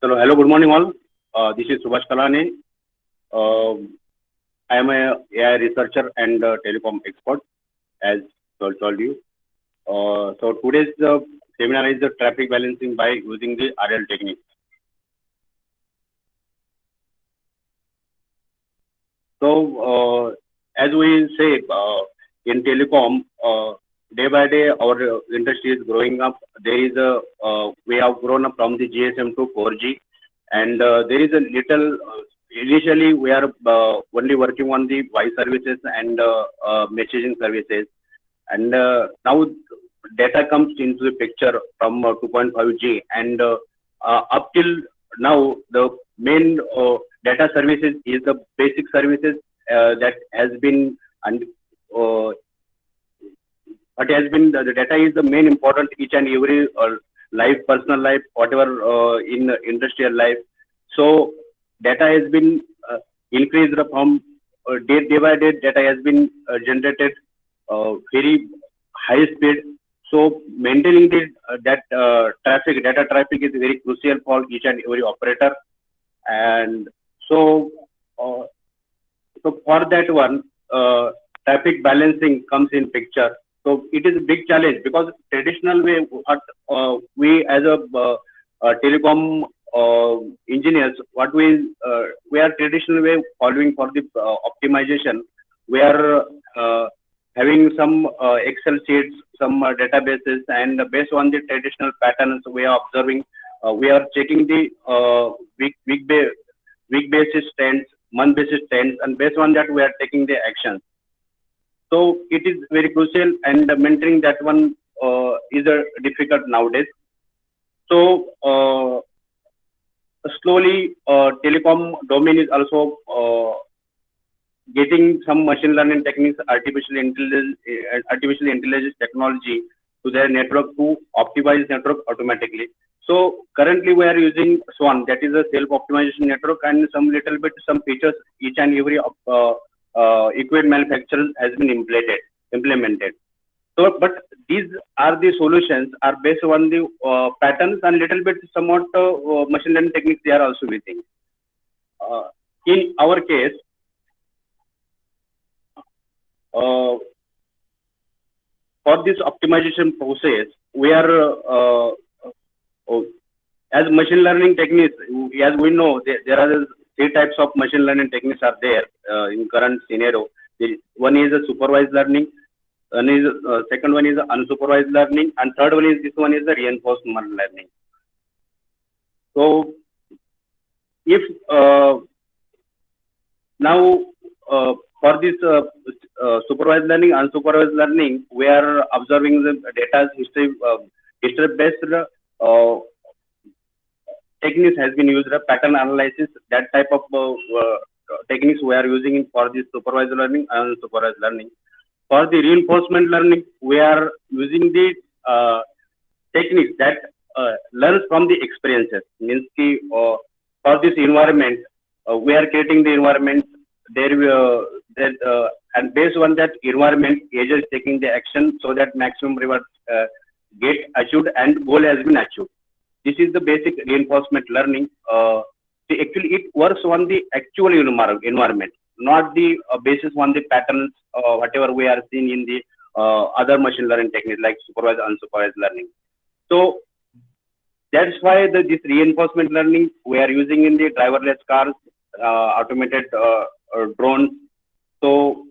Hello, good morning all. This is Subhash Kalane. Uh, I am a AI researcher and telecom expert, as told you. Today's seminar is the traffic balancing by using the RL technique. So, as we say, in telecom, day by day, our industry is growing up. There is a we have grown up from the GSM to 4G, and there is a little. Initially, we are only working on the voice services and messaging services, and now data comes into the picture from 2.5G, and up till now, the main data services is the basic services that has been and uh, what has been the data is the main important each and every life, personal life, whatever in industrial life. So data has been increased from day by day. Data has been generated very high speed. So maintaining the that traffic, data traffic is very crucial for each and every operator. And so, uh, so for that one, traffic balancing comes in picture. So it is a big challenge because traditional way, what we as a telecom engineers, what we are traditional way following for the optimization. We are having some Excel sheets, some databases, and based on the traditional patterns we are observing, we are checking the week basis trends, month basis trends, and based on that we are taking the actions. So it is very crucial, and maintaining that one is difficult nowadays. So slowly, telecom domain is also getting some machine learning techniques, artificial intelligence technology to their network to optimize network automatically. So currently we are using Swan, that is a self-optimization network, and some little bit some features each and every equipment manufacturer has been implemented. So, but these are the solutions are based on the patterns and little bit somewhat machine learning techniques they are also using. In our case, uh, for this optimization process, we are as machine learning techniques, as we know, there are three types of machine learning techniques are there in current scenario. One is a supervised learning, second one is unsupervised learning, and third one is this one is the reinforcement learning. So if now for this supervised learning, unsupervised learning, we are observing the data history based techniques has been used, pattern analysis, that type of techniques we are using in for this supervised learning and unsupervised learning. For the reinforcement learning, we are using the techniques that learns from the experiences. Means for this environment, we are creating the environment there, and based on that environment, agent is taking the action so that maximum reward get achieved and goal has been achieved. This is the basic reinforcement learning. Actually, it works on the actual environment, not the basis on the patterns, whatever we are seeing in the other machine learning techniques like supervised, unsupervised learning. So that's why this reinforcement learning we are using in the driverless cars, automated drones. So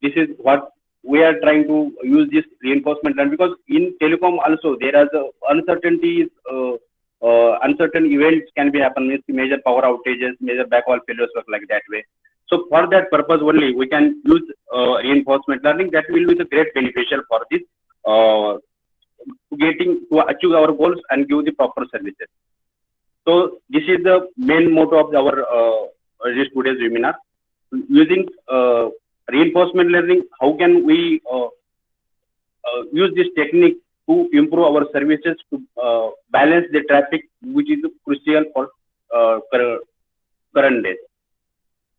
this is what we are trying to use this reinforcement learning, because in telecom also there are the uncertainties, uncertain events can be happen, means major power outages, major backhaul failures, work like that way. So for that purpose only we can use reinforcement learning. That will be the great beneficial for this to achieve our goals and give the proper services. So this is the main motto of our this today's webinar. Using reinforcement learning, how can we use this technique to improve our services to balance the traffic, which is crucial for current days.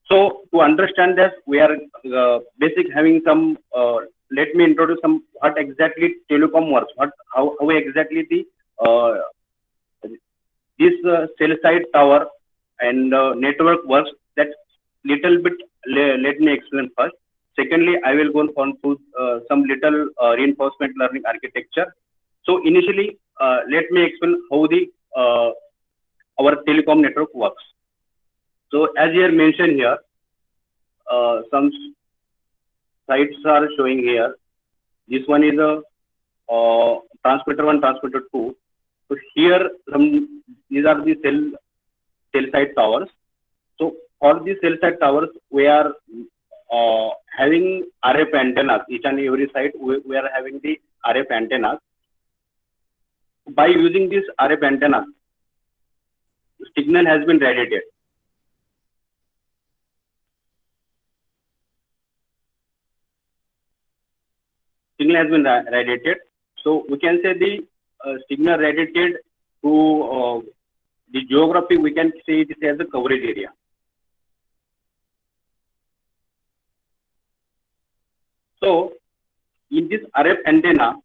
So to understand this, we are basic having some. Let me introduce some what exactly telecom works. How exactly the this cell site tower and network works, that little bit let me explain first. Secondly, I will go on to some little reinforcement learning architecture. So initially, let me explain how the our telecom network works. So as you have mentioned here, some sites are showing here. This one is a transmitter 1, transmitter 2. So here these are the cell site towers. So for the cell site towers, we are having RF antennas. Each and every site we are having the RF antennas. By using this RF antenna, signal has been radiated. Signal has been radiated. So we can say the signal radiated to the geography, we can say it as a coverage area. So in this RF antenna,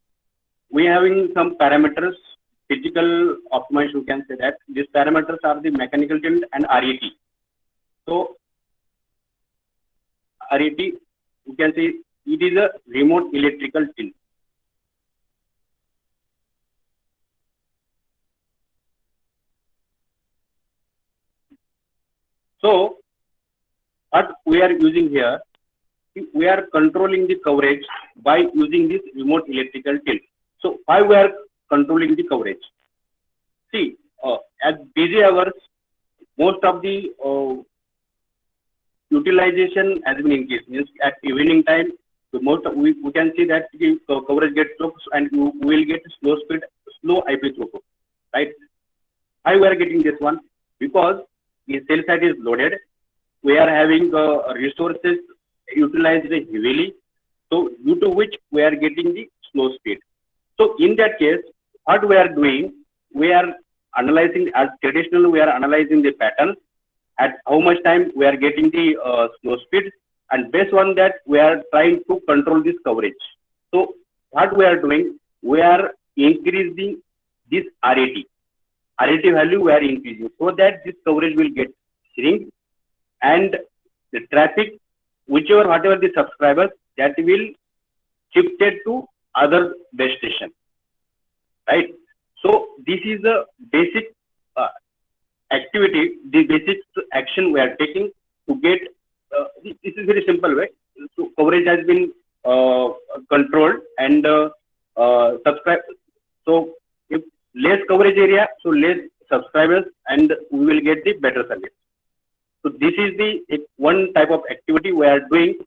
we are having some parameters, physical optimization, you can say that. These parameters are the mechanical tilt and RET. So RET, you can say it is a remote electrical tilt. So what we are using here, we are controlling the coverage by using this remote electrical tilt. So why we are controlling the coverage? See, at busy hours, most of the utilization has been increased. Means at evening time, the most we can see that the coverage gets low and you will get slow speed, slow IP throughput, right? Why we are getting this one? Because the cell site is loaded. We are having resources utilized heavily. So due to which we are getting the slow speed. So in that case, what we are doing, we are analyzing, as traditionally we are analyzing the pattern, at how much time we are getting the slow speed, and based on that we are trying to control this coverage. So what we are doing, we are increasing this RAT. RAT value we are increasing so that this coverage will get shrink, and the traffic, whatever the subscribers, that will shifted to other base station, right? So this is the basic activity, the basic action we are taking to get. This is very simple way. So coverage has been controlled and subscribe. So if less coverage area, so less subscribers, and we will get the better service. So this is the one type of activity we are doing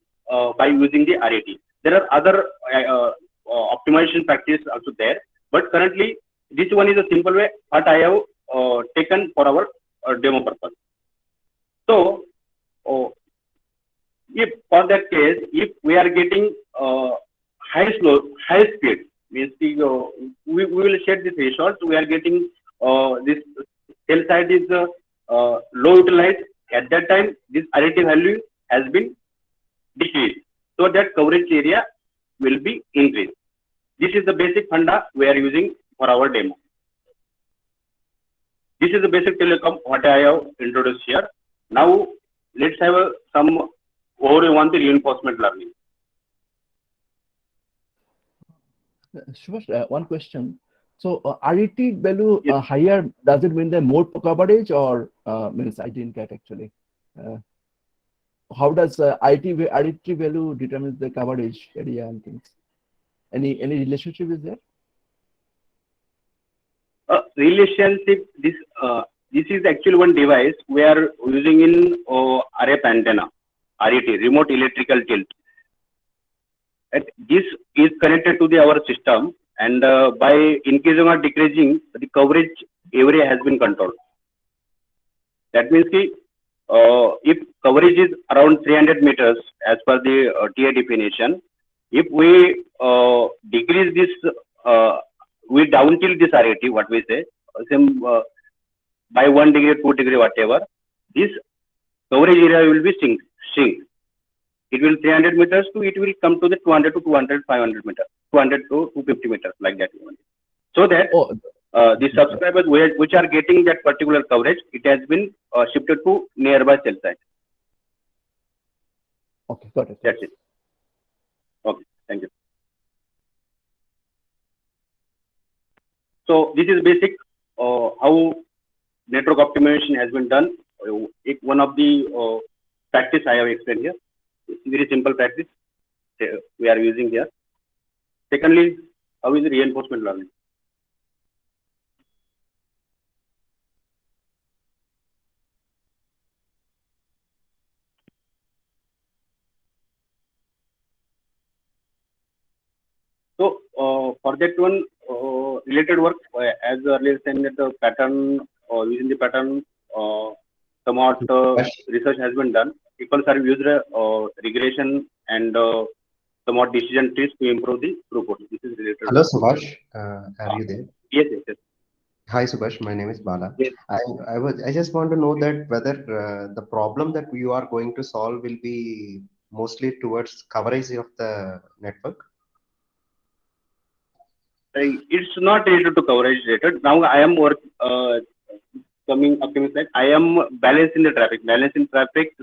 by using the RAT. There are other optimization practices also there, but currently this one is a simple way what I have taken for our demo purpose. So if for that case, if we are getting high speed, means we will set the threshold. So we are getting this cell site is low utilized. At that time, this RAT value has been decreased, so that coverage area will be increased. This is the basic funda we are using for our demo. This is the basic telecom what I have introduced here. Now let's have some overview on the reinforcement learning. Subhash, one question. So RET value higher, does it mean the more coverage, or means I didn't get actually. How does RET value determine the coverage area and things? Any relationship is there? Relationship. This is actually one device we are using in RF antenna, RET, remote electrical tilt. This is connected to our system, and by increasing or decreasing, the coverage area has been controlled. That means if coverage is around 300 meters as per the TA definition, if we decrease this, we down tilt this RAT, what we say, by 1 degree, 2 degree, whatever, this coverage area will be shrink. It will 300 meters to, it will come to the 200 to 200, 500 meters, 200 to 250 meters, like that. So that The subscribers which are getting that particular coverage, it has been shifted to nearby cell site. Okay, got it. That's it. Okay, thank you. So this is basic how network optimization has been done. One of the practice I have explained here. It's very simple practice we are using here. Secondly, how is reinforcement learning? So for that one, related work, as earlier said that the pattern, using the pattern, somewhat research has been done. People are used regression and somewhat decision trees to improve the throughput. This is related. Hello, Subhash. Are you there? Yes, yes, yes. Hi, Subhash. My name is Bala. Yes. I just want to know that whether the problem that you are going to solve will be mostly towards coverage of the network. It's not related to coverage related. Now I am coming up to like I am balancing the traffic,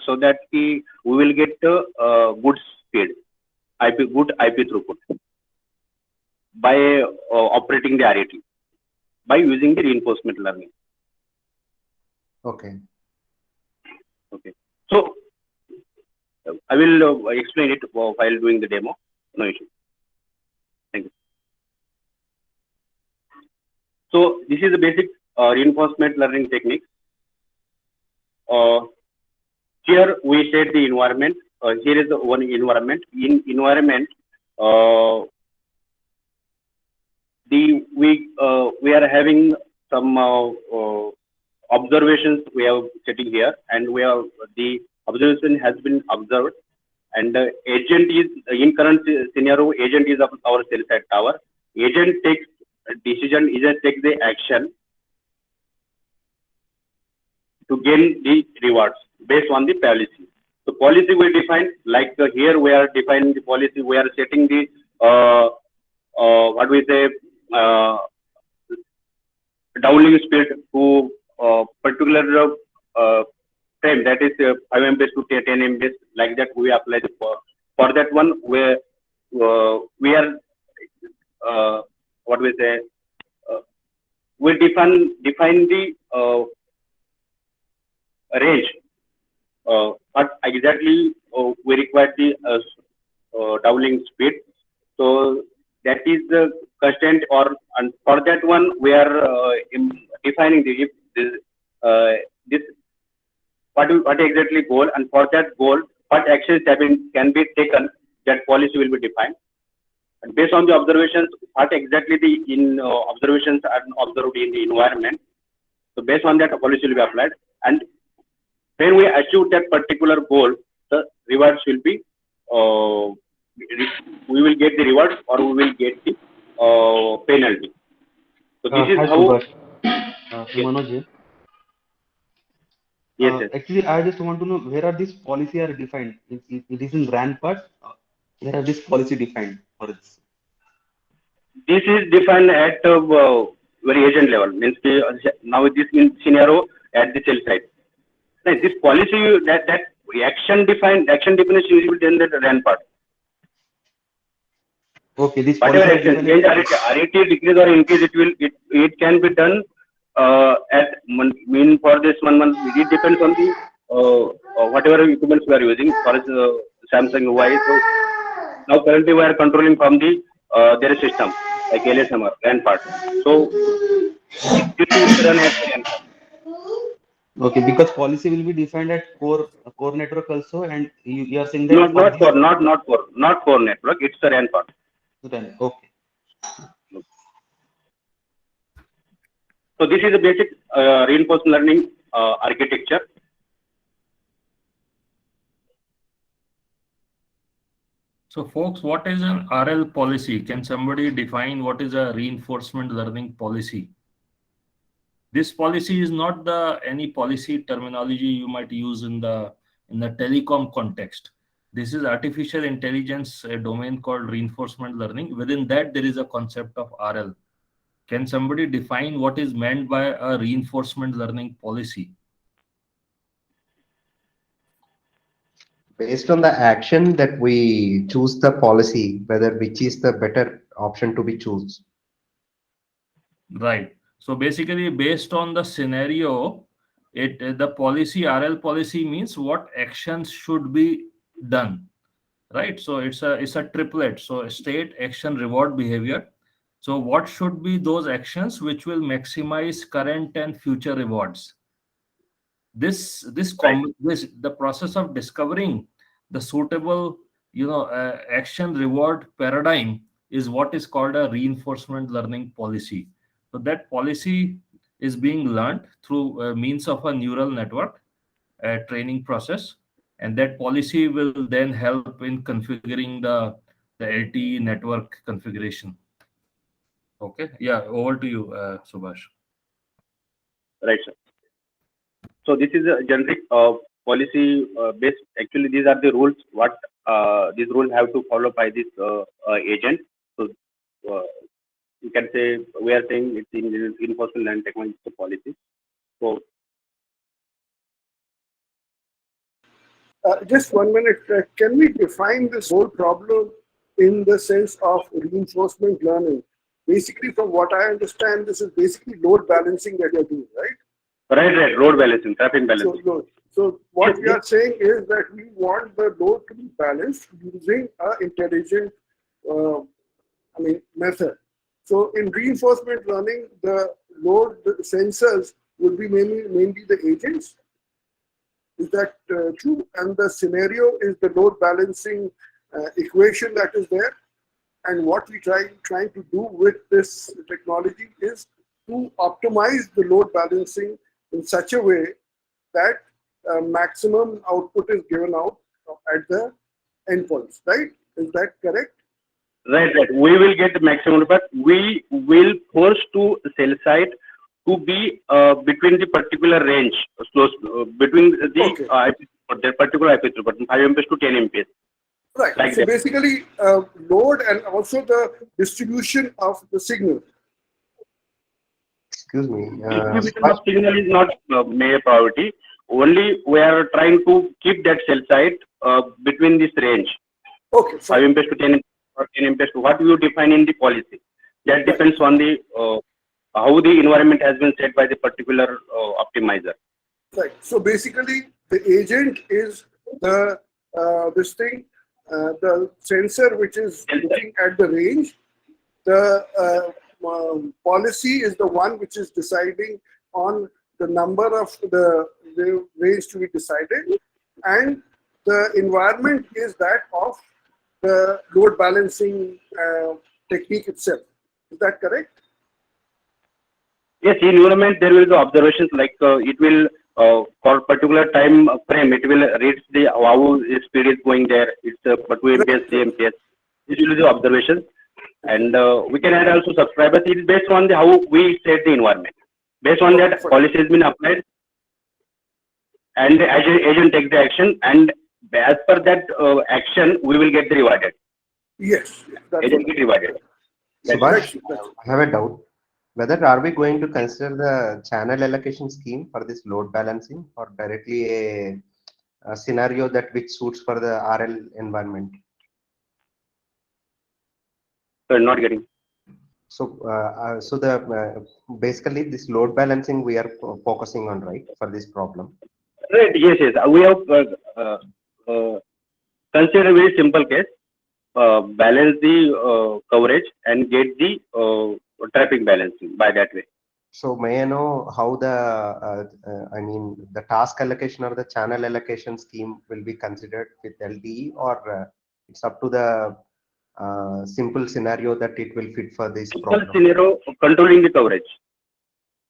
so that we will get good speed, good IP throughput by operating the RAT by using the reinforcement learning. Okay. Okay. So I will explain it while doing the demo. No issue. Thank you. So this is the basic reinforcement learning technique. Here we set the environment. Here is the one environment. In environment, we are having some observations we have setting here, and we have the observation has been observed, and the agent is in current scenario. Agent is of our cell site tower. Agent takes decision. Agent takes the action to gain the rewards based on the policy. So policy we define, like here we are defining the policy. We are setting the what we say downlink speed to particular frame, that is 5 Mbps to 10 Mbps. Like that we apply the for that one where we are what we say we define the range. What exactly we require the downlink speed. So that is the constant, and for that one we are defining the if this what exactly goal, and for that goal what actions can be taken. That policy will be defined, and based on the observations, what exactly the observations are observed in the environment. So based on that, a policy will be applied, and when we achieve that particular goal, the rewards will be we will get the reward or we will get the penalty. So this is Hi, how. Subhash. Yes, Manoj here. yes. Actually, I just want to know where are these policy are defined. It is in RAN part. Where are this policy defined for this? This is defined at very agent level. Means now this scenario at the cell site. Like this policy that action definition is within the RAN part. Okay, this Whatever policy action, change RAT decrease or increase, it can be done at mean for this 1 month. It depends on the whatever equipments we are using. For Samsung UI. So now currently we are controlling from the their system like LSMR RAN part. So this will run at the RAN part. Okay, because policy will be defined at core network also, and you are saying that Not core network. It's the RAN part. RAN. Okay. So this is a basic reinforcement learning architecture. So folks, what is an RL policy? Can somebody define what is a reinforcement learning policy? This policy is not any policy terminology you might use in the telecom context. This is artificial intelligence, a domain called reinforcement learning. Within that, there is a concept of RL. Can somebody define what is meant by a reinforcement learning policy? Based on the action that we choose the policy, whether which is the better option to be choose. Right. So basically, based on the scenario, the policy, RL policy means what actions should be done, right? So it's a triplet. So state, action, reward, behavior. So what should be those actions which will maximize current and future rewards? The process of discovering the suitable action reward paradigm is what is called a reinforcement learning policy. So that policy is being learned through means of a neural network training process, and that policy will then help in configuring the LTE network configuration. Okay, yeah, over to you, Subhash. Right, sir. So this is a generic policy based. Actually, these are the rules. What these rules have to follow by this agent. So you can say we are saying it's in reinforcement learning technology policy. So just 1 minute. Can we define this whole problem in the sense of reinforcement learning? Basically, from what I understand, this is basically load balancing that you're doing, right? right. Road balancing, traffic balancing. So what we are saying is that we want the load to be balanced using an intelligent, method. So in reinforcement learning, the load sensors would be mainly the agents. Is that true? And the scenario is the load balancing equation that is there. And what we trying to do with this technology is to optimize the load balancing in such a way that maximum output is given out at the endpoints, right? Is that correct? Right. We will get the maximum, but we will force to cell site to be between the particular range, between the the particular IP throughput, 5 Mbps to 10 Mbps. Right. Like so that. Basically, load and also the distribution of the signal. Excuse me. Distribution of signal is not major priority. Only we are trying to keep that cell site between this range. Okay. 5 Mbps to 10 Mbps or 10 Mbps to what you define in the policy. That depends on the how the environment has been set by the particular optimizer. Right. So basically, the agent is the the sensor which is looking at the range. The policy is the one which is deciding on the number of the range to be decided, and the environment is that of the load balancing technique itself. Is that correct? Yes, in environment there will be observations like it will for particular time frame it will reach the how speed is going there. It's 2 Mbps, 3 Mbps. This will be the observations, and we can add also subscribers. It is based on how we set the environment. Based on that, policy has been applied, and the agent takes the action, and as per that action, we will get the rewarded. Yes. Agent get rewarded. Subhash, I have a doubt. Whether are we going to consider the channel allocation scheme for this load balancing, or directly a scenario that which suits for the RL environment? Not getting. So, basically this load balancing we are focusing on, right, for this problem. Right. Yes. We have considered a very simple case. Balance the coverage and get the traffic balancing by that way. So may I know how the the task allocation or the channel allocation scheme will be considered with LTE, or it's up to the simple scenario that it will fit for this problem? Scenario controlling the coverage,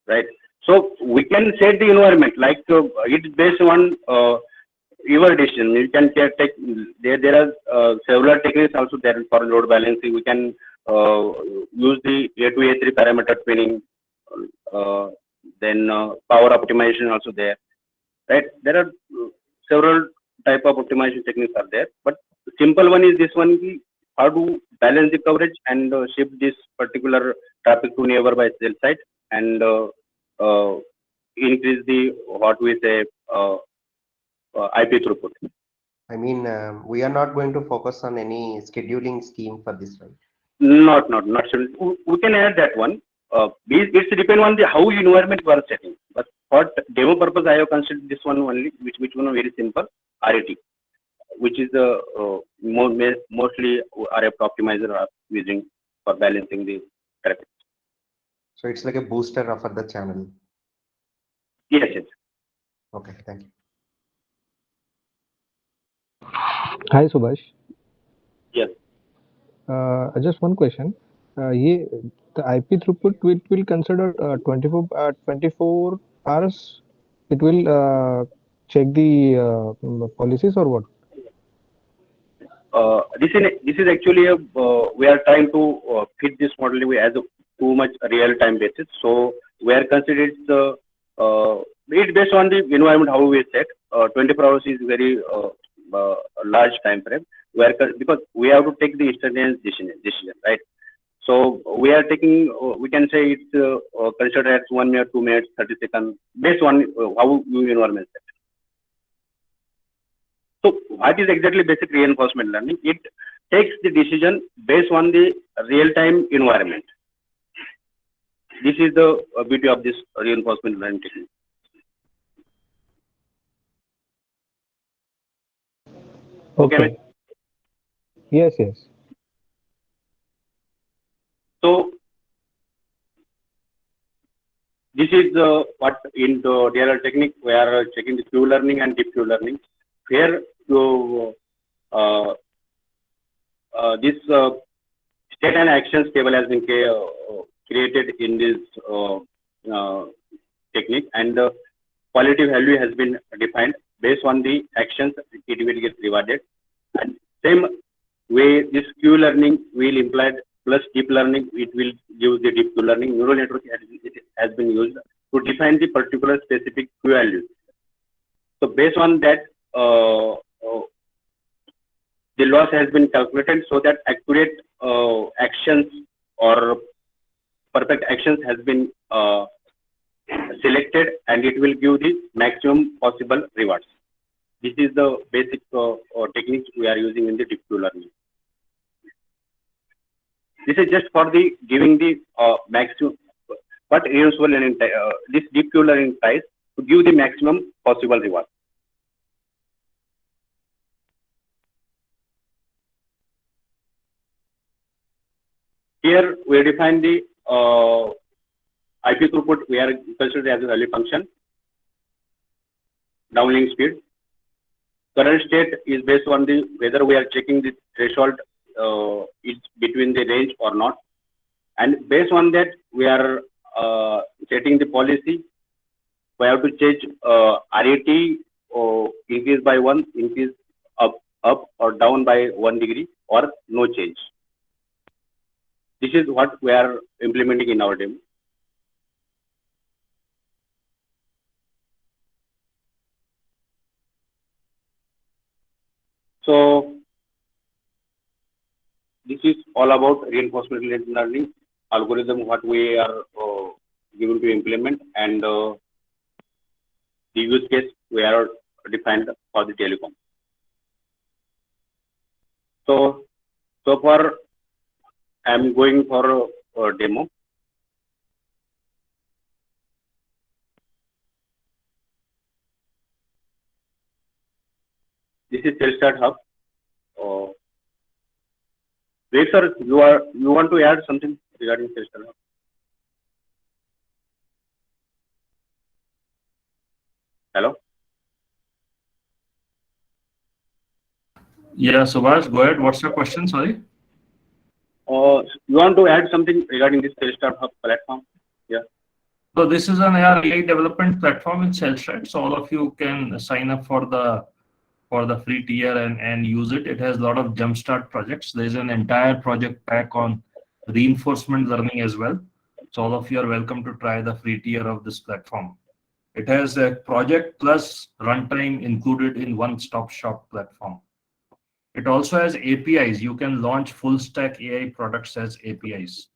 right? So we can set the environment like it's based on your decision. You can take there are several techniques also there for load balancing. We can use the A2 A3 parameter tuning, then power optimization also there, right? There are several type of optimization techniques are there, but the simple one is this one: how to balance the coverage and shift this particular traffic to nearby cell site and increase the what we say IP throughput. I mean, we are not going to focus on any scheduling scheme for this, right? Not sure. We can add that one. It's depend on the how environment we are setting. But for demo purpose, I have considered this one only, which one very simple RAT, which is the mostly RF optimizer are using for balancing the traffic. So it's like a booster of the channel. Yes, yes. Okay, thank you. Hi Subhash. Yes. Just one question. The IP throughput will consider 24 hours. It will check the policies or what? This is actually a we are trying to fit this model as a too much real time basis. So we are considered it's based on the environment how we set. 24 hours is very large time frame. Because we have to take the instantaneous decision, right? So we are taking, we can say it's considered as 1 minute, 2 minutes, 30 seconds, based on how you environment set. So what is exactly basic reinforcement learning? It takes the decision based on the real-time environment. This is the beauty of this reinforcement learning technique. Okay. Yes, yes. So this is what in the real technique we are checking the pure learning and deep pure learning. Here this state and actions table has been created in this technique, and the quality value has been defined based on the actions it will get rewarded. And same way this Q learning will imply plus deep learning, it will give the deep learning. Neural network has been used to define the particular specific Q values. So based on that, the loss has been calculated so that accurate actions or perfect actions has been selected, and it will give the maximum possible rewards. This is the basic techniques we are using in the deep learning. This is just for the giving the maximum, but reinforcement learning this deep learning tries to give the maximum possible reward. Here we define the IP throughput. We are considered as a value function. Downlink speed. Current state is based on the whether we are checking the threshold is between the range or not, and based on that we are setting the policy. We have to change RAT increase by 1, increase up or down by 1 degree, or no change. This is what we are implementing in our demo. So this is all about reinforcement learning algorithm, what we are given to implement, and the use case we are defined for the telecom. So far I am going for a demo. This is CellStart Hub. Wait, sir, you want to add something regarding CellStart Hub? Hello? Yeah, Subhash, go ahead. What's your question? Sorry. You want to add something regarding this CellStart Hub platform? Yeah. So this is an AI development platform in CellStart. So all of you can sign up for the free tier and use it. It has a lot of jumpstart projects. There's an entire project pack on reinforcement learning as well. So all of you are welcome to try the free tier of this platform. It has a project plus runtime included in one-stop shop platform. It also has APIs. You can launch full stack AI products as APIs.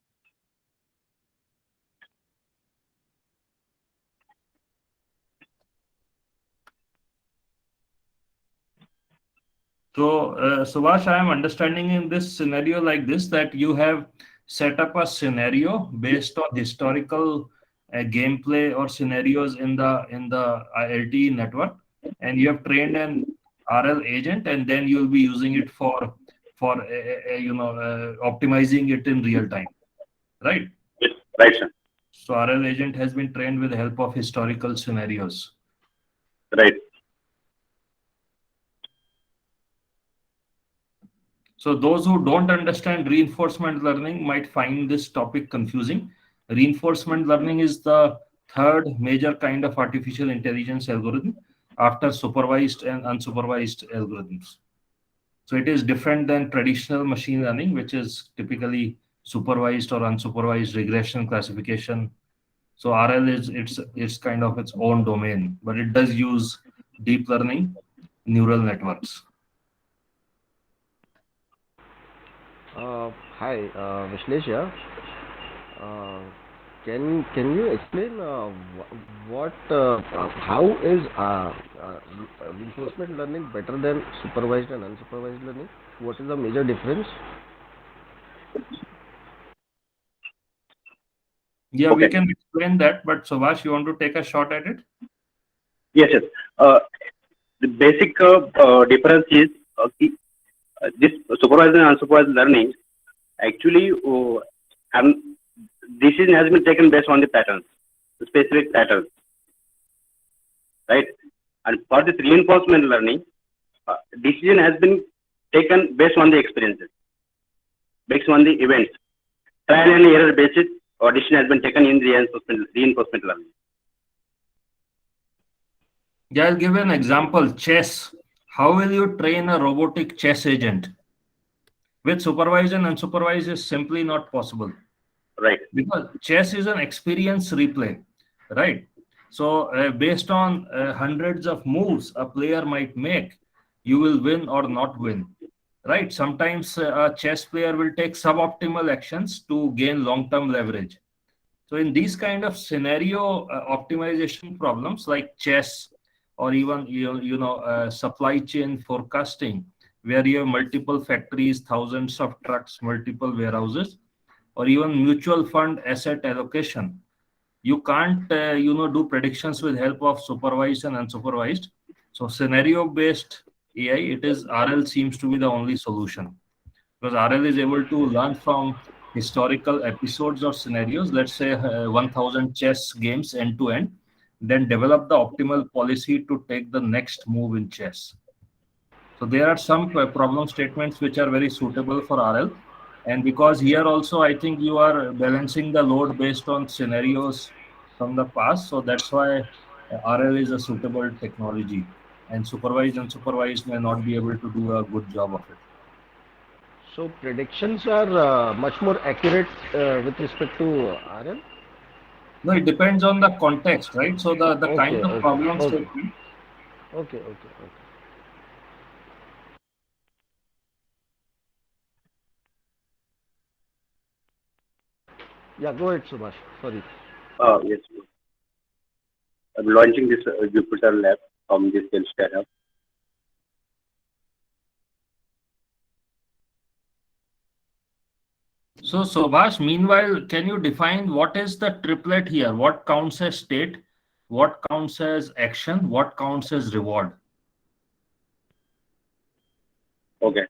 So, Subhash, I am understanding in this scenario like this, that you have set up a scenario based on historical gameplay or scenarios in the LTE network, and you have trained an RL agent, and then you will be using it for optimizing it in real time, right? Yes, right, sir. So RL agent has been trained with the help of historical scenarios. Right. So those who don't understand reinforcement learning might find this topic confusing. Reinforcement learning is the third major kind of artificial intelligence algorithm after supervised and unsupervised algorithms. So it is different than traditional machine learning, which is typically supervised or unsupervised regression classification. So RL it's kind of its own domain, but it does use deep learning neural networks. Hi, Vishlesh here. Uh, can you explain how is reinforcement learning better than supervised and unsupervised learning? What is the major difference? Yeah, Okay. we can explain that, but Subhash, you want to take a shot at it? Yes, yes. The basic difference is this supervised and unsupervised learning. Actually, decision has been taken based on the patterns, the specific patterns, right? And for this reinforcement learning, decision has been taken based on the experiences, based on the events. Trial and error basis, or decision has been taken in reinforcement learning. Yeah, I'll give an example. Chess. How will you train a robotic chess agent? With supervised and unsupervised is simply not possible. Right. Because chess is an experience replay, right? So based on hundreds of moves a player might make, you will win or not win, right? Sometimes a chess player will take suboptimal actions to gain long-term leverage. So in these kind of scenario optimization problems like chess, or even supply chain forecasting, where you have multiple factories, thousands of trucks, multiple warehouses, or even mutual fund asset allocation, you can't do predictions with help of supervised and unsupervised. So scenario based AI, it is RL seems to be the only solution, because RL is able to learn from historical episodes or scenarios, let's say 1000 chess games end to end, then develop the optimal policy to take the next move in chess. So there are some problem statements which are very suitable for RL. And because here also, I think you are balancing the load based on scenarios from the past. So that's why RL is a suitable technology, and supervised and supervised may not be able to do a good job of it. So predictions are much more accurate with respect to RL. No, it depends on the context, right? So the kind Okay, of okay, problem okay, statement. okay, okay, okay. Yeah, go ahead, Subhash. Sorry. Yes. I'm launching this Jupyter Lab from this startup. So Subhash, meanwhile, can you define what is the triplet here? What counts as state? What counts as action? What counts as reward? Okay.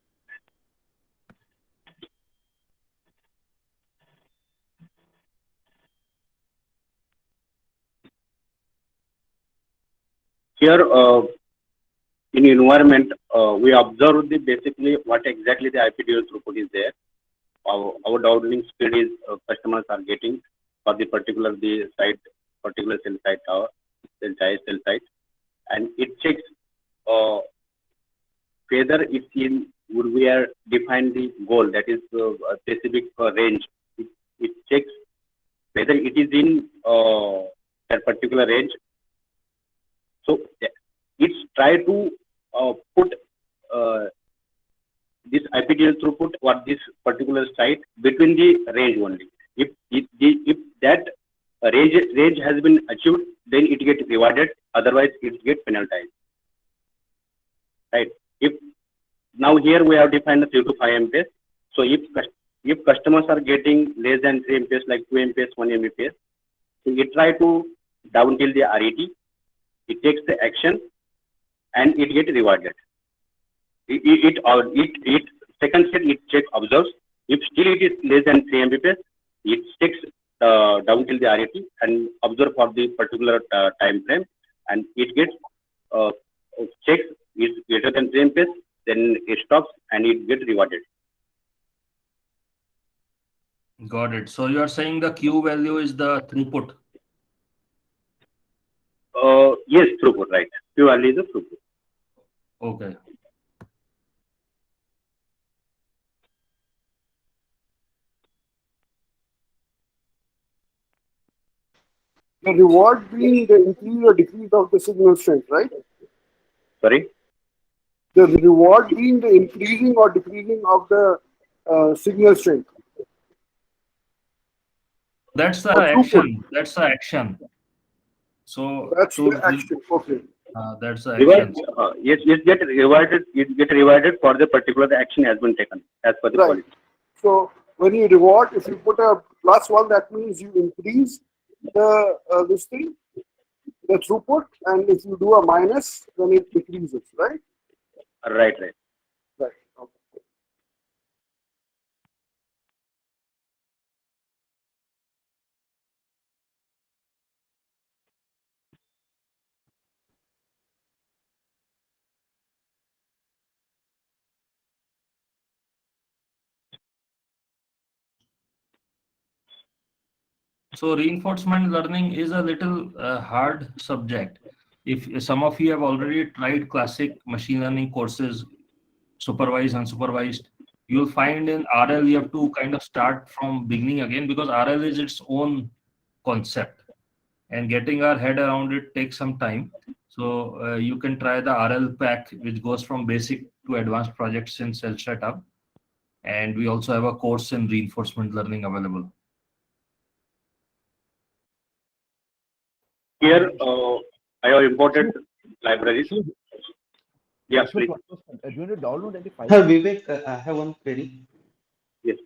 Here, in environment, we observe basically what exactly the IP dual throughput is there. Our downlink speed is customers are getting for the particular cell site tower, cell site, and it checks whether it's in would we are define the goal, that is a specific range. It checks whether it is in that particular range. So it's try to put this IPTL throughput or this particular site between the range only. If that range has been achieved, then it gets rewarded. Otherwise, it gets penalized. Right? If now here we have defined the 3 to 5 Mbps. So if customers are getting less than 3 Mbps, like 2 Mbps, 1 Mbps, so it try to down till the RET. It takes the action and it gets rewarded. It second step it check observes. If still it is less than 3 Mbps, it takes down till the RET and observe for the particular time frame, and it gets checks is greater than 3 Mbps, then it stops and it gets rewarded. Got it. So you are saying the Q value is the throughput. Yes, throughput, right. Q value is the throughput. Okay. The reward being the increase or decrease of the signal strength, right? Sorry? The reward being the increasing or decreasing of the signal strength. That's the Or throughput. action. That's the action. So That's the action. Okay. that's the Reward, action. yes, it get rewarded. It get rewarded for the particular action has been taken as per the Right. policy. So when you reward, if you put a +1, that means you increase the this thing, the throughput, and if you do a minus, then it decreases, right? Right. Right. Okay. So reinforcement learning is a little hard subject. If some of you have already tried classic machine learning courses, supervised, unsupervised, you'll find in RL you have to kind of start from beginning again, because RL is its own concept and getting our head around it takes some time. So you can try the RL pack, which goes from basic to advanced projects in Cell Setup. And we also have a course in reinforcement learning available. Here, I have imported libraries. Yeah, please. Do you want to download any file? Vivek, I have one query. Yes.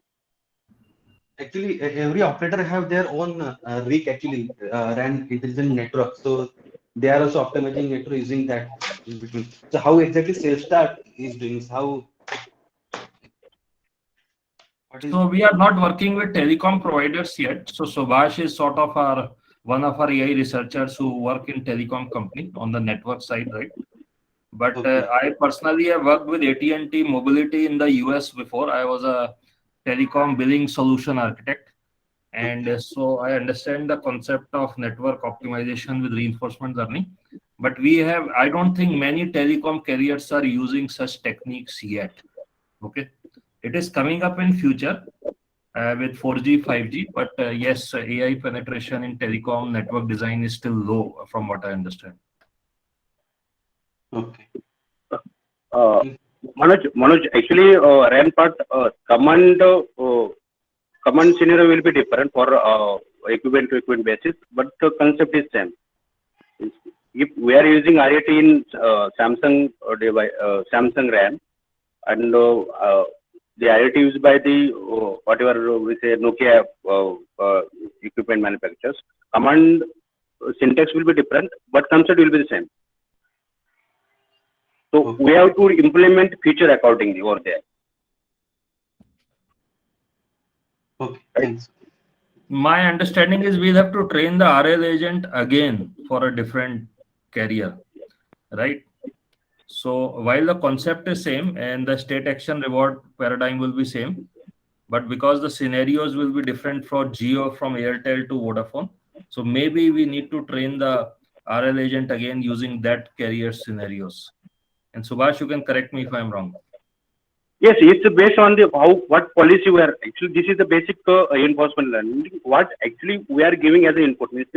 Actually, every operator have their own rig actually ran intelligent network. So they are also optimizing network using that in between. So how exactly Self-Start is doing? How? What is? So we are not working with telecom providers yet. So Subhash is sort of one of our AI researchers who work in telecom company on the network side, right? But Okay. I personally have worked with AT&T Mobility in the US before. I was a telecom billing solution architect. And so I understand the concept of network optimization with reinforcement learning. But I don't think many telecom carriers are using such techniques yet. Okay. It is coming up in future with 4G, 5G. But yes, AI penetration in telecom network design is still low from what I understand. Okay. Manoj, actually, RAM part command scenario will be different for equipment to equipment basis, but the concept is same. If we are using RAT in Samsung device, Samsung RAM, and the RAT used by the whatever we say Nokia equipment manufacturers, command syntax will be different, but concept will be the same. So we have to implement feature accordingly over there. Okay. Thanks. My understanding is we'll have to train the RL agent again for a different carrier, right? So while the concept is same and the state action reward paradigm will be same, but because the scenarios will be different for Geo from Airtel to Vodafone, so maybe we need to train the RL agent again using that carrier scenarios. And Subhash, you can correct me if I'm wrong. Yes, it's based on the what policy we are actually. This is the basic enforcement learning. What actually we are giving as an input means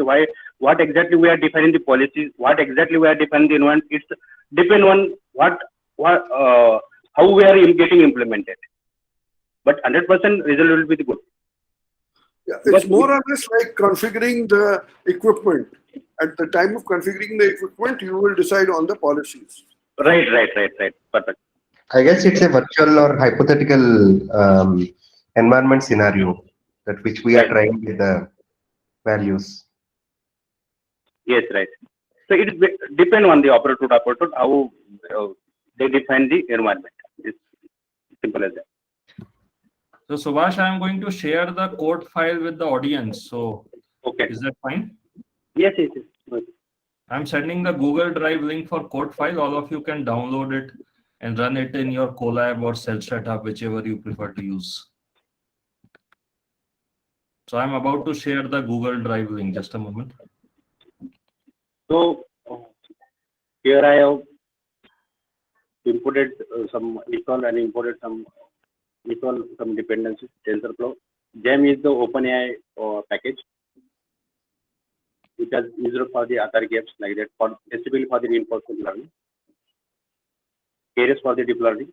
what exactly we are defining the policies, what exactly we are defining the environment. It's depend on how we are getting implemented. But 100% result will be good. Yeah, it's more or less like configuring the equipment. At the time of configuring the equipment, you will decide on the policies. Right. Perfect. I guess it's a virtual or hypothetical environment scenario that which we are Right. trying with the values. Yes, right. So it depend on the operator to operator how they define the environment. It's simple as that. So Subhash, I am going to share the code file with the audience. So Okay. is that fine? Yes. I'm sending the Google Drive link for code file. All of you can download it and run it in your Colab or Cell setup, whichever you prefer to use. So I'm about to share the Google Drive link. Just a moment. So here I have imported some install and imported some dependencies. TensorFlow. GEM is the OpenAI package, which is used for the other gaps like that, for specifically for the reinforcement learning. Keras for the deep learning.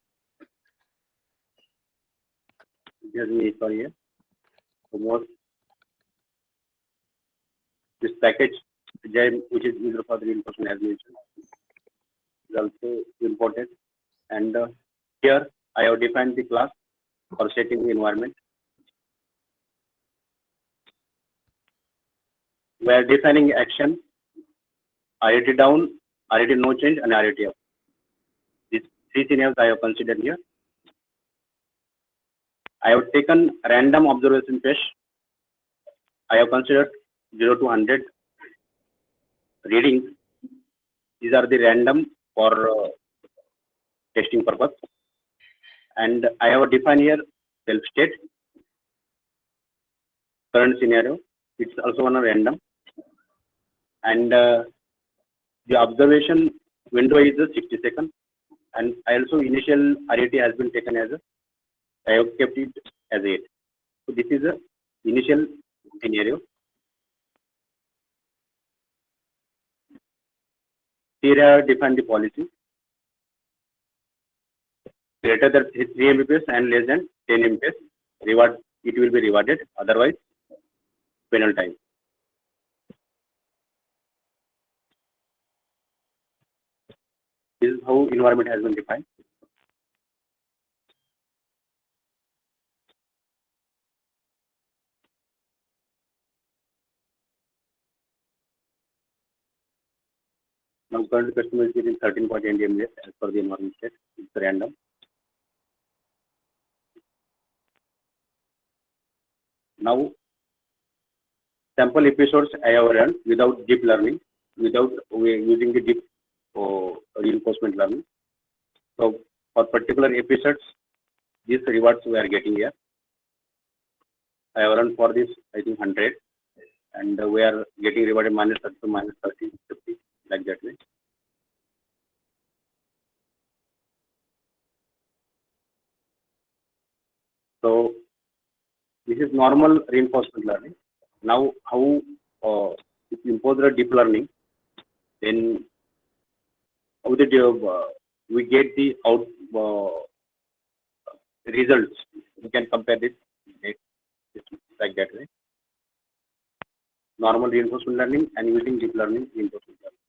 Here's me install here. So more this package GEM, which is used for the reinforcement as mentioned, is also imported. And here I have defined the class for setting the environment. We are defining action, RET down, RET no change, and RET up. These three scenarios I have considered here. I have taken random observation pace. I have considered 0 to 100 readings. These are the random for testing purpose. And I have defined here self state, current scenario. It's also on a random. And the observation window is 60 seconds. And also initial RET has been taken as I have kept it as 8. So this is a initial scenario. Here I have defined the policy. Greater than 3 Mbps and less than 10 Mbps, reward, it will be rewarded. Otherwise, penal time. This is how environment has been defined. Now current customer is getting 13.8 Mbps as per the environment state. It's random. Now sample episodes I have run without deep learning, without using the deep reinforcement learning. So for particular episodes, these rewards we are getting here. I have run for this, I think 100, and we are getting rewarded minus 30 to minus 30, 50, like that way. So this is normal reinforcement learning. Now, how if you impose the deep learning, then how we get the out results. We can compare this like that way. Normal reinforcement learning and using deep learning reinforcement learning.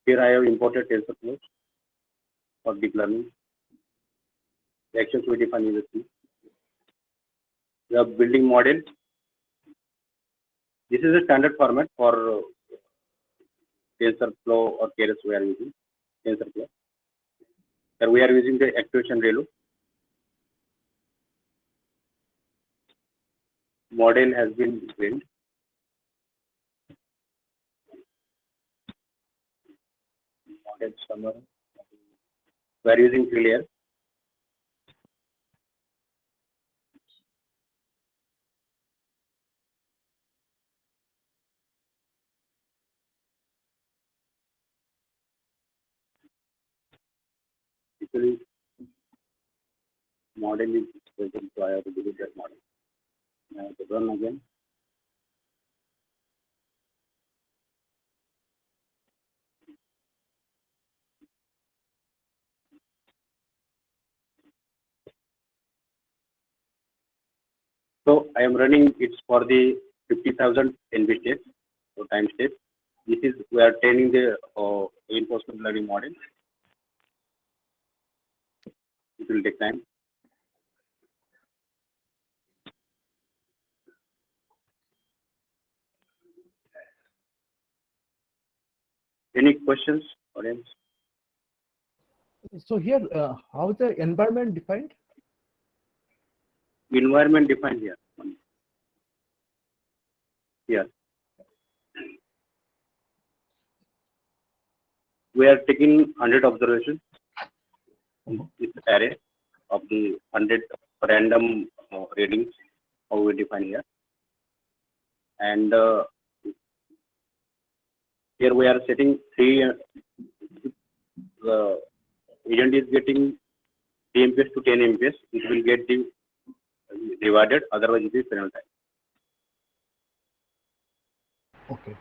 Here I have imported TensorFlow for deep learning. The actions we define is the same. We are building model. This is a standard format for TensorFlow or Keras we are using. TensorFlow. Here we are using the activation ReLU. Model has been built. Model summary. We are using Cellular. Actually, model is present, so I have to delete that model. Run again. So I am running it for the 50,000 NB steps, so time steps. This is we are training the reinforcement learning model. It will take time. Any questions, audience? So here, how the environment defined? Environment defined here. Here. We are taking 100 observations. This array of the 100 random readings, how we define here. And here we are setting 3, the agent is getting 3 MPS to 10 MPS, it will get the rewarded, otherwise it is penalized. Okay.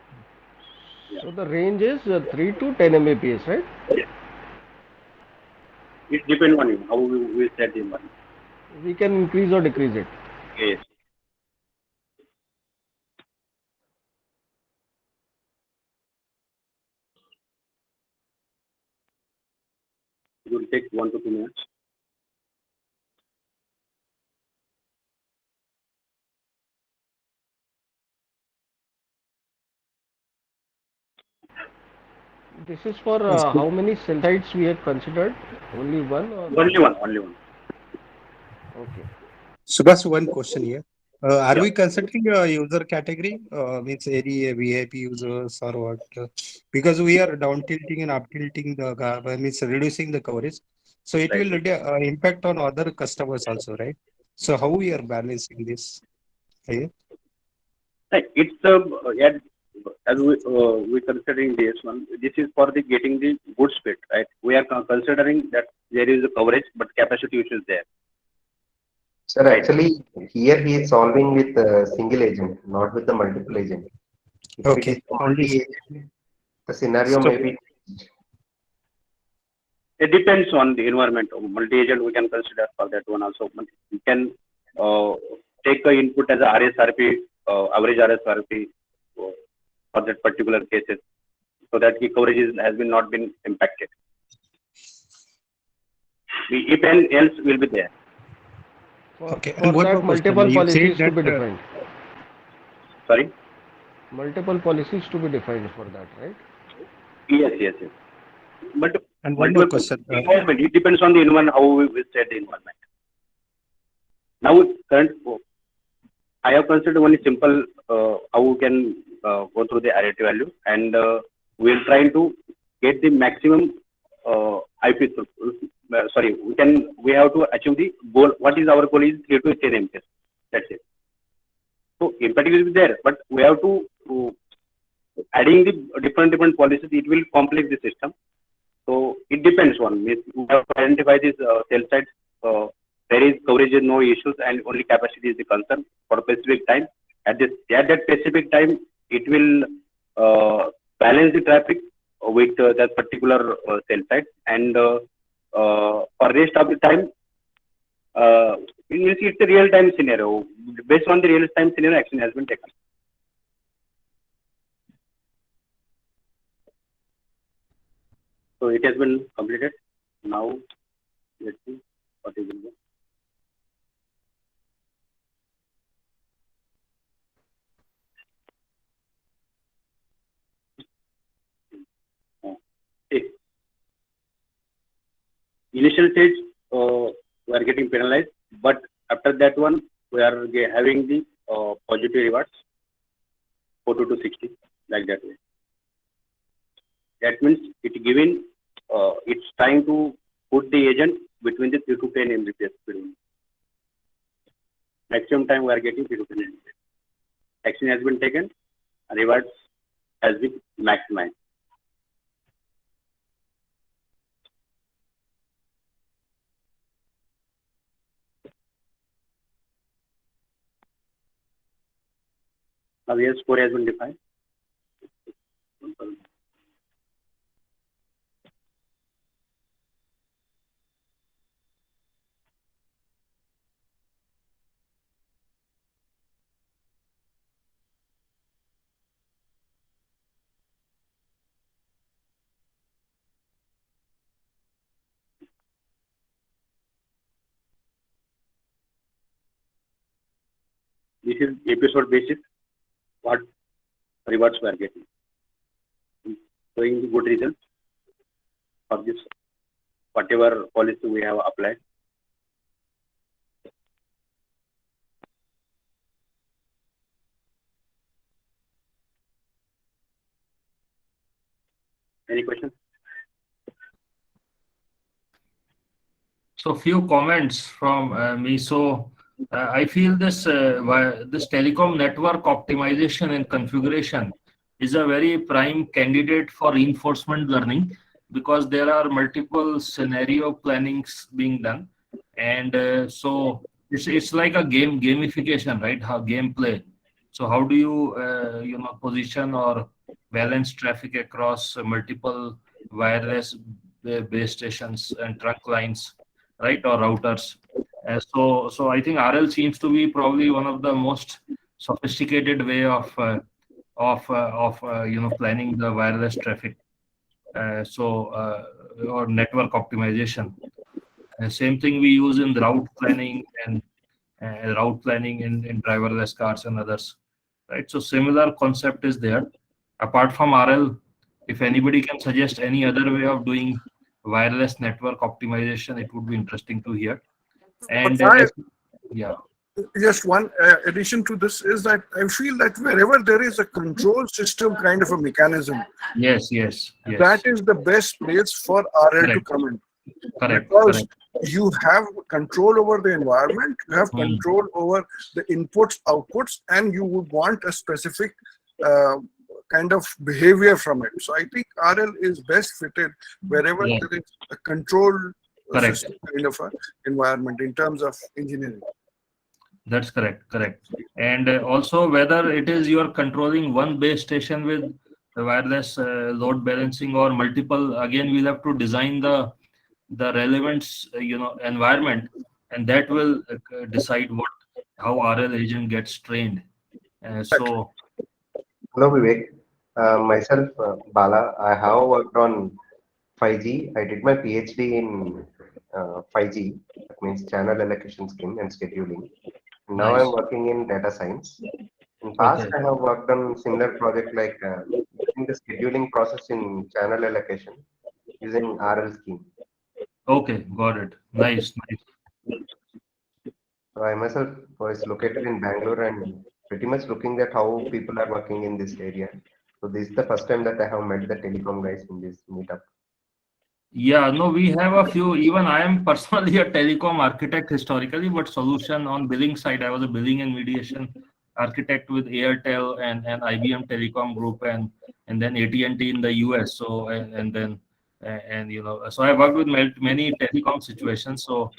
So the range is 3 to 10 Mbps, right? Yes. It depends on you, how we set the environment. We can increase or decrease it. Yes. It will take 1 to 2 minutes. This is for how many cell sites we had considered? Only one or? Only one, only one. Okay. Subhash, one question here. Are Yeah. we considering a user category, means any VIP users or what? Because we are down tilting and up tilting means reducing the coverage. So it Right. will impact on other customers also, right? So how we are balancing this? Okay. Right. It's yeah, as we considering this one. This is for the getting the good speed, right? We are considering that there is a coverage, but capacity issue is there. Sir, Right. actually, here he is solving with a single agent, not with the multiple agent. If it is Okay. Only multi-agent, the scenario so may be. It depends on the environment. Multi-agent we can consider for that one also. We can take the input as a RSRP, average RSRP for that particular cases, so that the coverage has been not been impacted. If else will be there. okay. For And one that, more question. multiple You said policies to that be defined. Sorry. Multiple policies to be defined for that, right? Yes, yes, yes. But and one more multiple question. environment, it depends on the environment, how we set the environment. Now, current, I have considered only simple how we can go through the array value, and we'll try to get the maximum IP. Sorry, we have to achieve the goal. What is our goal? Is 3 to 10 MPS. That's it. So impact will be there, but we have to adding the different policies. It will complex the system. So it depends on. We have to identify these cell sites. There is coverage, no issues, and only capacity is the concern for a specific time. At that specific time, it will balance the traffic with that particular cell site, and for rest of the time, you see it's a real time scenario. Based on the real time scenario, action has been taken. So it has been completed. Now let's see what is in there. Okay. Initial stage, we are getting penalized, but after that one, we are having the positive rewards, 40 to 60, like that way. That means it's trying to put the agent between the 3 to 10 Mbps between. Maximum time we are getting 3 to 10 Mbps. Action has been taken, rewards has been maximized. Now yes, score has been defined. This is episode basis. What rewards we are getting? Showing good results for this whatever policy we have applied. Any questions? So few comments from me. So I feel this telecom network optimization and configuration is a very prime candidate for reinforcement learning because there are multiple scenario plannings being done, and so it's like a gamification, right? How gameplay. So how do you position or balance traffic across multiple wireless base stations and trunk lines, right, or routers? So I think RL seems to be probably one of the most sophisticated way of planning the wireless traffic. Or network optimization. Same thing we use in the route planning and route planning in driverless cars and others, right? So similar concept is there. Apart from RL, if anybody can suggest any other way of doing wireless network optimization, it would be interesting to hear. And yeah, just one addition to this is that I feel that wherever there is a control system kind of a mechanism, yes, that is the best place for RL to correct, come in. correct, Because correct. you have control over the environment, you have control over the inputs, outputs, and you would want a specific kind of behavior from it. So I think RL is best fitted wherever Yeah, there is a control correct. system kind of a environment in terms of engineering. That's correct. And also whether it is you are controlling one base station with the wireless load balancing or multiple, again we'll have to design the relevant environment, and that will decide how RL agent gets trained. So Hello, Vivek. Myself, Bala. I have worked on 5G. I did my PhD in 5G, that means channel allocation scheme and scheduling. Now I'm nice. working in data science. In past, Okay, I have worked on similar project like using the scheduling process in channel allocation using RL scheme. okay, got it. Nice. So I myself was located in Bangalore and pretty much looking at how people are working in this area. So this is the first time that I have met the telecom guys in this meetup. Yeah, no, we have a few. Even I am personally a telecom architect historically, but solution on billing side, I was a billing and mediation architect with Airtel and IBM Telecom Group and then AT&T in the US. So and then and so I worked with many telecom situations. So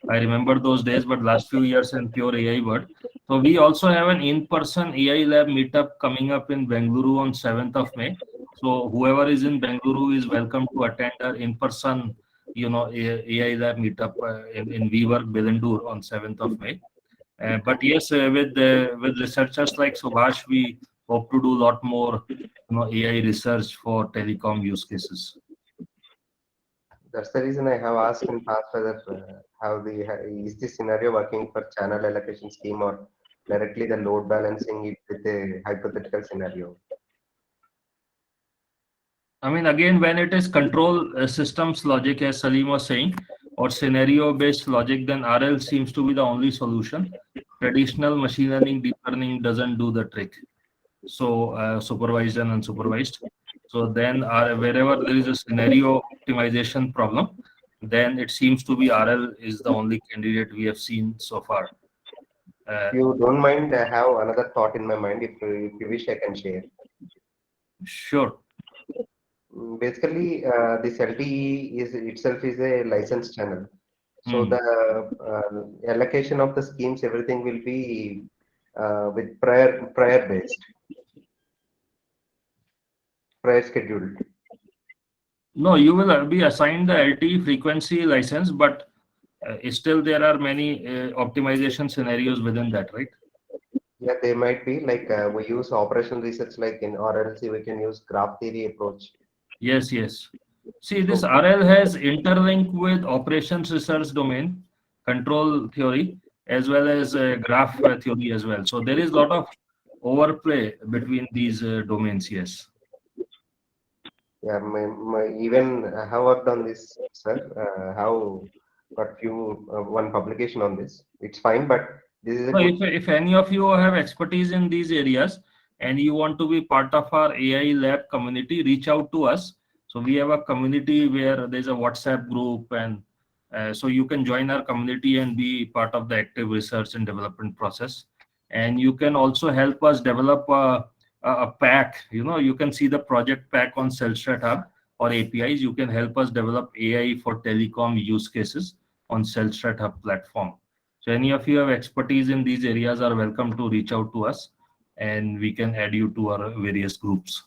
I remember those days, but last few years in pure AI world. So we also have an in-person AI lab meetup coming up in Bengaluru on 7th of May. So whoever is in Bengaluru is welcome to attend our in-person, AI lab meetup in WeWork Bilandur on 7th of May. But yes, with researchers like Subhash, we hope to do a lot more, AI research for telecom use cases. That's the reason I have asked in past whether is this scenario working for channel allocation scheme or directly the load balancing it with a hypothetical scenario. I mean, again, when it is control systems logic, as Salim was saying, or scenario-based logic, then RL seems to be the only solution. Traditional machine learning, deep learning doesn't do the trick. So supervised and unsupervised. So then wherever there is a scenario optimization problem, then it seems to be RL is the only candidate we have seen so far. If you don't mind, I have another thought in my mind. If you wish, I can share. Sure. Basically, this LTE is itself is a licensed channel. So Hmm. the allocation of the schemes, everything will be with prior based. pre-scheduled. No, you will be assigned the LTE frequency license, but still there are many optimization scenarios within that, right? Yeah, they might be like we use operational research like in RLC, we can use graph theory approach. Yes, yes. See, this So RL has interlinked with operations research domain, control theory, as well as graph theory as well. So there is a lot of overplay between these domains, yes. yeah, even I have worked on this, sir. Have got one publication on this. It's fine, but this is a So good. if any of you have expertise in these areas and you want to be part of our AI lab community, reach out to us. So we have a community where there's a WhatsApp group, and so you can join our community and be part of the active research and development process. And you can also help us develop a pack. You know, you can see the project pack on Cellular Hub or APIs. You can help us develop AI for telecom use cases on Cellular Hub platform. So any of you have expertise in these areas are welcome to reach out to us, and we can add you to our various groups.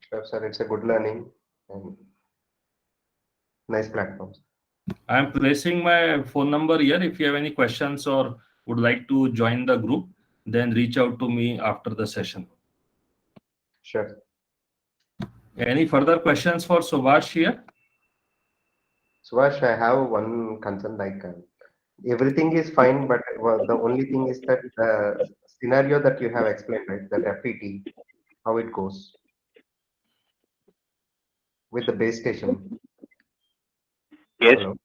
Sure, sir. It's a good learning and nice platforms. I'm placing my phone number here. If you have any questions or would like to join the group, then reach out to me after the session. Sure. Any further questions for Subhash here? Subhash, I have one concern. Like everything is fine, but the only thing is that the scenario that you have explained, right? That FET, how it goes with the base station. Yes, Hello.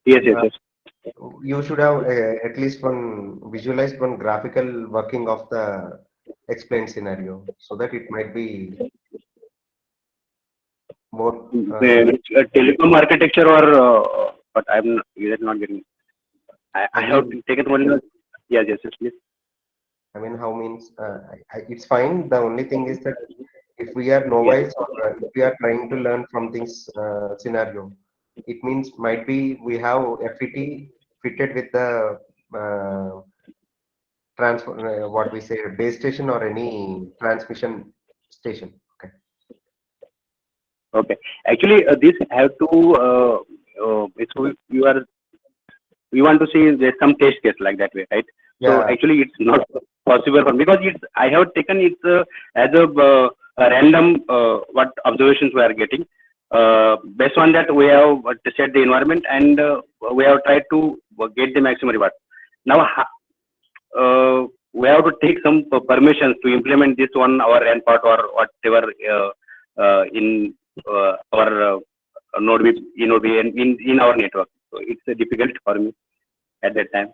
yes, yes, Uh, yes. you should have at least one visualized one graphical working of the explained scenario so that it might be more Telecom architecture or but you're not getting. I have mean, taken one. Yes, yes, yes, please. I mean, how means it's fine. The only thing is that if we are Yes. novice or if we are trying to learn from this scenario, it means might be we have FET fitted with the transfer, what we say, base station or any transmission station. Okay. Okay. Actually, this have to. It's you are. We want to see there's some test case like that way, right? So Yeah. actually, it's not possible for because it's. I have taken it as a random what observations we are getting. Based on that, we have set the environment and we have tried to get the maximum reward. Now, we have to take some permissions to implement this on our end part or whatever in our node with in our network. So it's difficult for me at that time.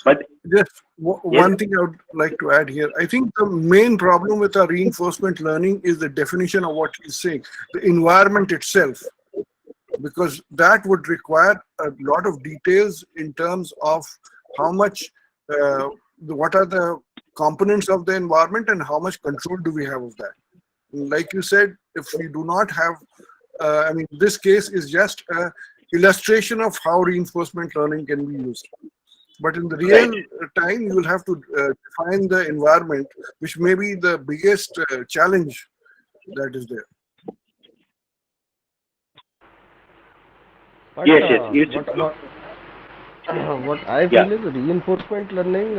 But Just yes, one thing I would like to add here. I think the main problem with our reinforcement learning is the definition of what he's saying, the environment itself, because that would require a lot of details in terms of how much, what are the components of the environment and how much control do we have of that. Like you said, if we do not have, I mean, this case is just an illustration of how reinforcement learning can be used. But in the real time, you will have to define the environment, which may be the biggest challenge that is there. But yes, yes. what I Yeah. feel is reinforcement learning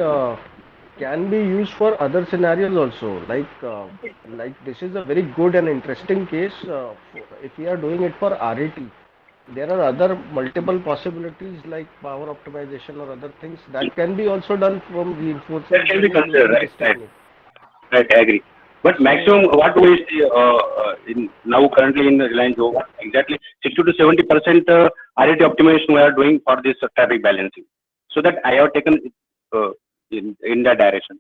can be used for other scenarios also. Like this is a very good and interesting case. If we are doing it for RAT, there are other multiple possibilities like power optimization or other things that can be also done from That reinforcement can be learning considered, using right? this technique. Right, I agree. But maximum, So what we see in now currently in the Reliance Jio, exactly 60 to 70% RAT optimization we are doing for this traffic balancing. So that I have taken in that direction.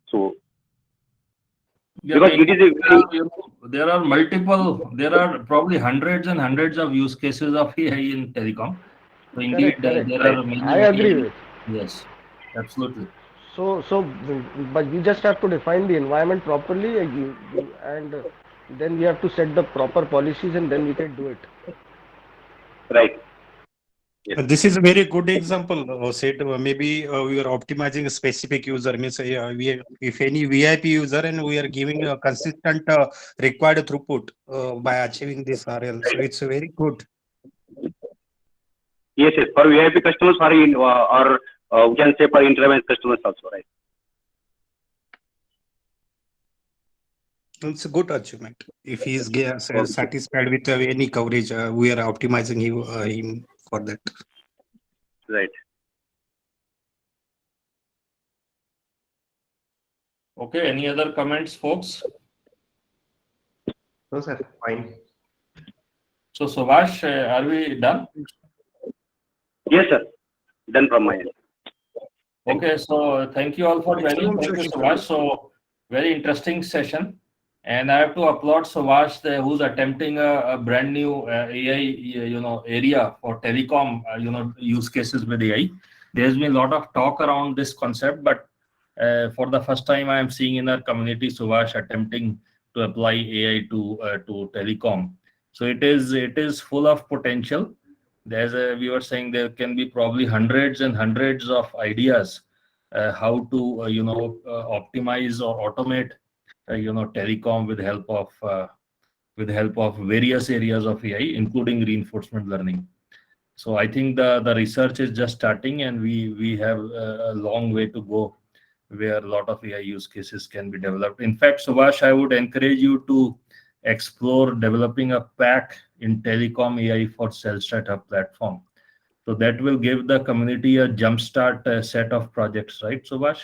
So Yeah, because it is a very there are multiple, there are probably hundreds and hundreds of use cases of AI in telecom. So indeed, correct. there right. are I many, agree many. with. Yes, absolutely. But we just have to define the environment properly, and then we have to set the proper policies, and then we can do it. Right. Yes. This is a very good example. Said maybe we are optimizing a specific user. Means if any VIP user and we are giving a consistent required throughput by achieving this RL. So it's very good. Yes, yes. For VIP customers, or we can say for intravenous customers also, right? It's a good achievement. If he is satisfied with any coverage, we are optimizing him for that. Right. Okay, any other comments, folks? No, sir. Fine. So, Subhash, are we done? Yes, sir. Done from my end. Okay, so thank you all for joining. Thank you, Subhash. So, very interesting session. And I have to applaud Subhash, who's attempting a brand new AI, area for telecom, use cases with AI. There's been a lot of talk around this concept, but for the first time, I am seeing in our community Subhash attempting to apply AI to telecom. So it is full of potential. We were saying there can be probably hundreds and hundreds of ideas how to optimize or automate telecom with help of various areas of AI, including reinforcement learning. So I think the research is just starting, and we have a long way to go where a lot of AI use cases can be developed. In fact, Subhash, I would encourage you to explore developing a pack in telecom AI for Cellstat Hub platform. So that will give the community a jumpstart set of projects, right, Subhash?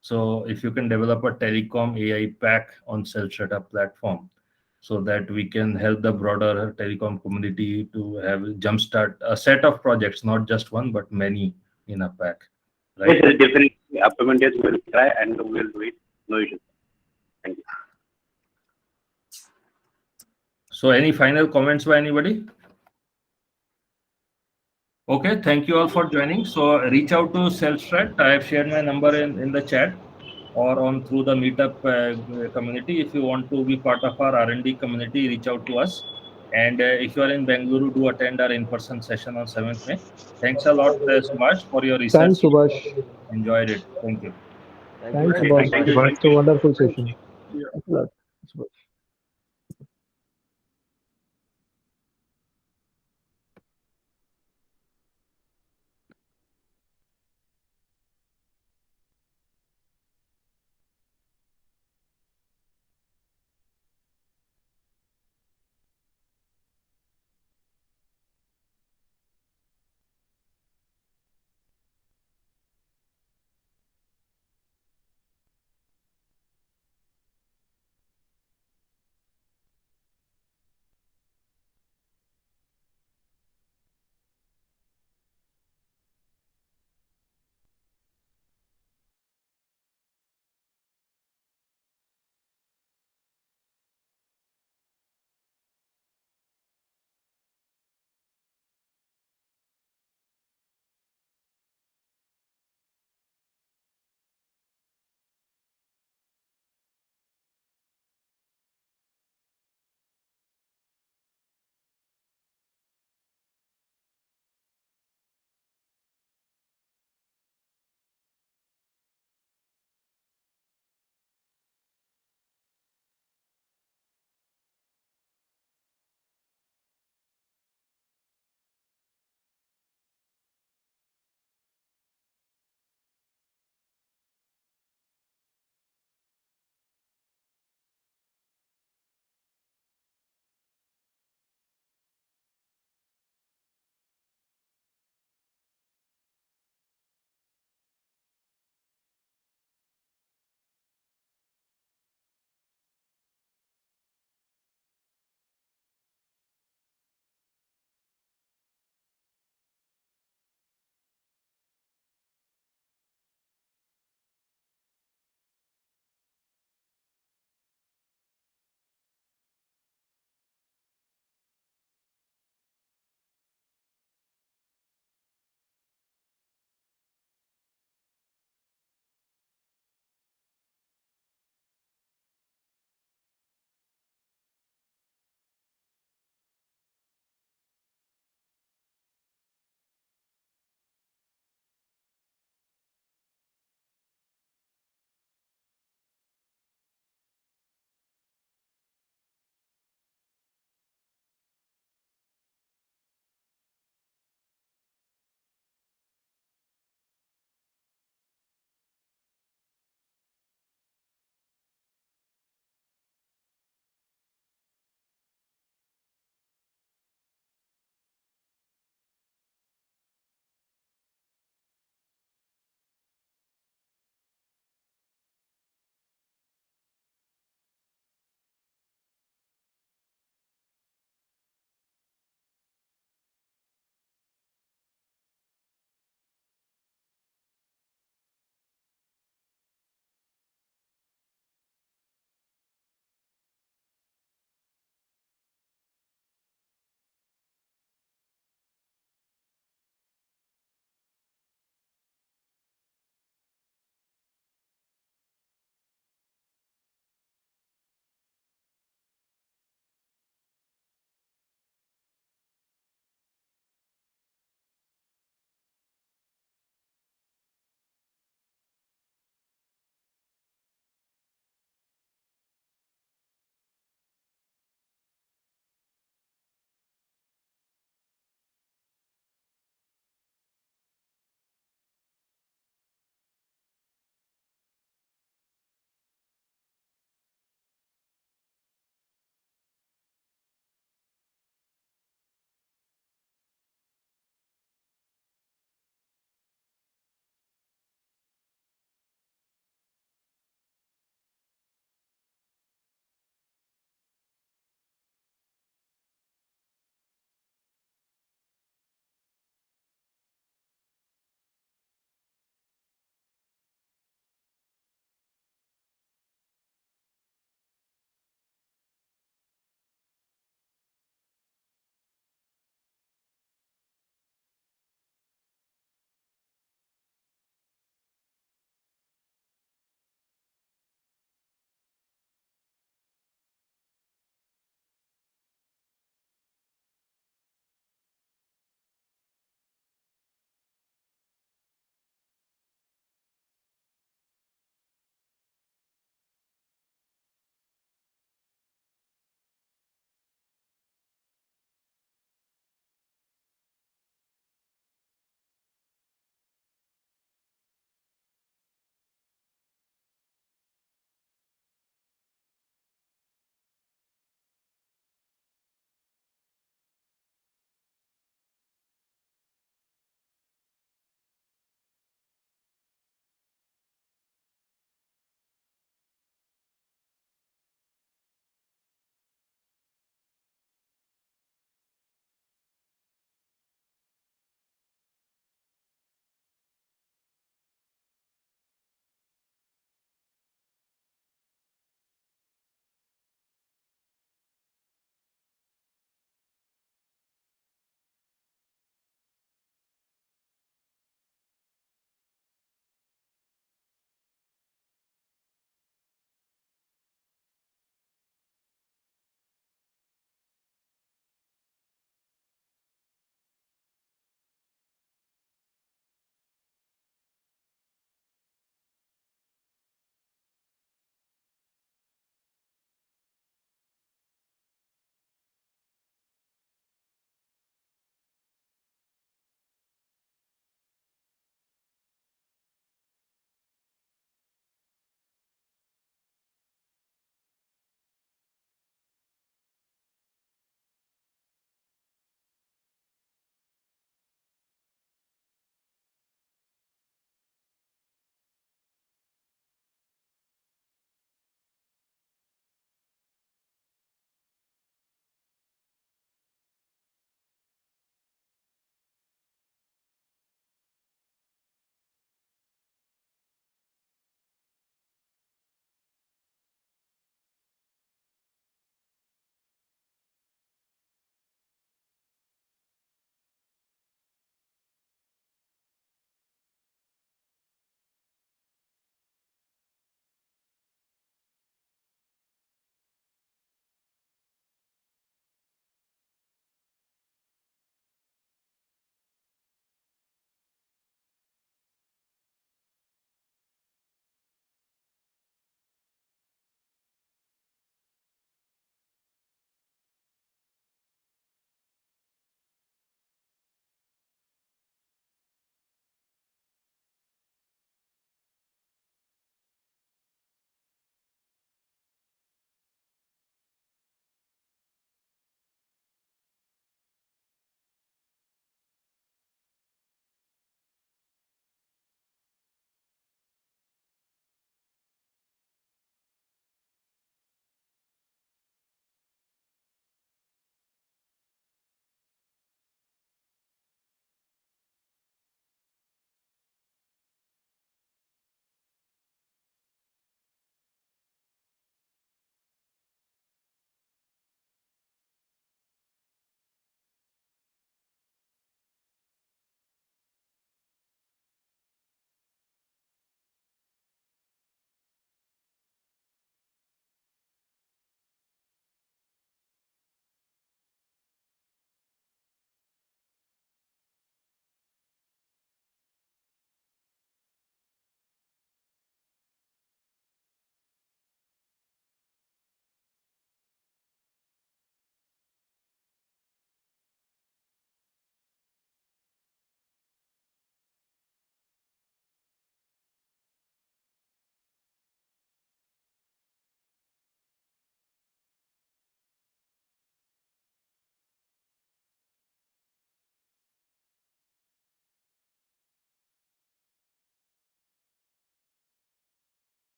So if you can develop a telecom AI pack on Cellstat Hub platform, so that we can help the broader telecom community to have jumpstart a set of projects, not just one, but many in a pack. Right? Yes, definitely. Upcoming days we will try and we will do it. No issue. Thank you. So any final comments by anybody? Okay, thank you all for joining. So reach out to Cellstat. I have shared my number in the chat or on through the meetup community. If you want to be part of our R&D community, reach out to us. And if you are in Bengaluru, do attend our in-person session on 7th May. Thanks a lot, Subhash, for your research. Thanks, Subhash. Enjoyed it. Thank you. Thanks, very much. Subhash. It's a wonderful session. Thanks a lot.